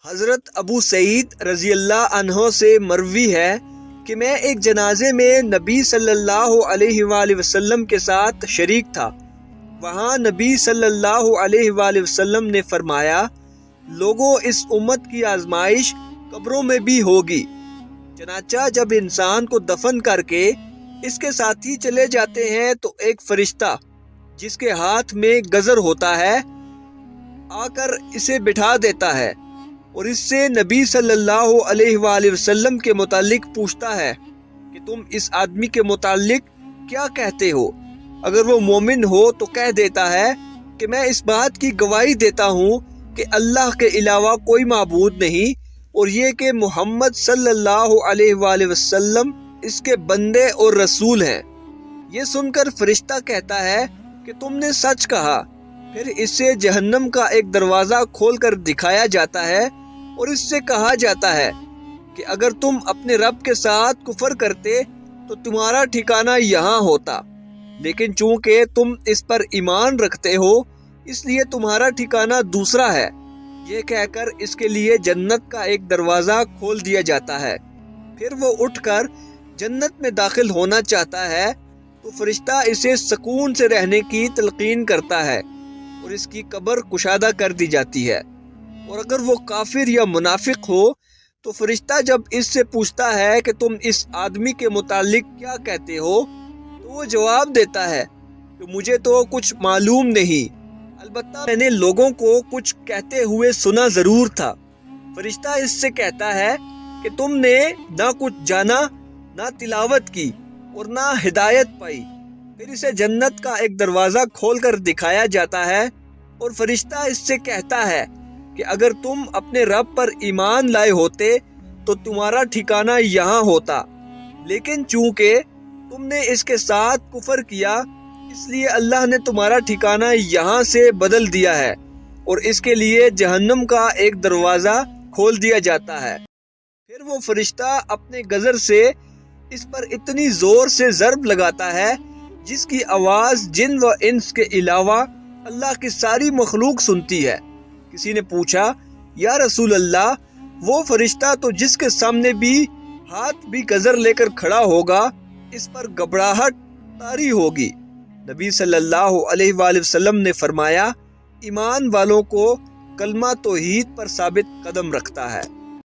حضرت ابو سعید رضی اللہ عنہ سے مروی ہے کہ میں ایک جنازے میں نبی صلی اللہ علیہ وآلہ وسلم کے ساتھ شریک تھا۔ وہاں نبی صلی اللہ علیہ وآلہ وسلم نے فرمایا، لوگوں اس امت کی آزمائش قبروں میں بھی ہوگی، چنانچہ جب انسان کو دفن کر کے اس کے ساتھی چلے جاتے ہیں تو ایک فرشتہ جس کے ہاتھ میں گزر ہوتا ہے آ کر اسے بٹھا دیتا ہے اور اس سے نبی صلی اللہ علیہ وآلہ وسلم کے متعلق پوچھتا ہے کہ تم اس آدمی کے متعلق کیا کہتے ہو؟ اگر وہ مومن ہو تو کہہ دیتا ہے کہ میں اس بات کی گواہی دیتا ہوں کہ اللہ کے علاوہ کوئی معبود نہیں اور یہ کہ محمد صلی اللہ علیہ وآلہ وسلم اس کے بندے اور رسول ہیں۔ یہ سن کر فرشتہ کہتا ہے کہ تم نے سچ کہا۔ پھر اس سے جہنم کا ایک دروازہ کھول کر دکھایا جاتا ہے اور اس سے کہا جاتا ہے کہ اگر تم اپنے رب کے ساتھ کفر کرتے تو تمہارا ٹھکانہ یہاں ہوتا، لیکن چونکہ تم اس پر ایمان رکھتے ہو اس لیے تمہارا ٹھکانہ دوسرا ہے۔ یہ کہہ کر اس کے لیے جنت کا ایک دروازہ کھول دیا جاتا ہے۔ پھر وہ اٹھ کر جنت میں داخل ہونا چاہتا ہے تو فرشتہ اسے سکون سے رہنے کی تلقین کرتا ہے اور اس کی قبر کشادہ کر دی جاتی ہے۔ اور اگر وہ کافر یا منافق ہو تو فرشتہ جب اس سے پوچھتا ہے کہ تم اس آدمی کے متعلق کیا کہتے ہو تو وہ جواب دیتا ہے کہ مجھے تو کچھ معلوم نہیں، البتہ میں نے لوگوں کو کچھ کہتے ہوئے سنا ضرور تھا۔ فرشتہ اس سے کہتا ہے کہ تم نے نہ کچھ جانا، نہ تلاوت کی اور نہ ہدایت پائی۔ پھر اسے جنت کا ایک دروازہ کھول کر دکھایا جاتا ہے اور فرشتہ اس سے کہتا ہے کہ اگر تم اپنے رب پر ایمان لائے ہوتے تو تمہارا ٹھکانہ یہاں ہوتا، لیکن چونکہ تم نے اس کے ساتھ کفر کیا اس لیے اللہ نے تمہارا ٹھکانہ یہاں سے بدل دیا ہے اور اس کے لیے جہنم کا ایک دروازہ کھول دیا جاتا ہے۔ پھر وہ فرشتہ اپنے گزر سے اس پر اتنی زور سے ضرب لگاتا ہے جس کی آواز جن و انس کے علاوہ اللہ کی ساری مخلوق سنتی ہے۔ کسی نے پوچھا، یا رسول اللہ، وہ فرشتہ تو جس کے سامنے بھی ہاتھ بھی گزر لے کر کھڑا ہوگا اس پر گھبراہٹ طاری ہوگی۔ نبی صلی اللہ علیہ وآلہ وسلم نے فرمایا، ایمان والوں کو کلمہ توحید پر ثابت قدم رکھتا ہے۔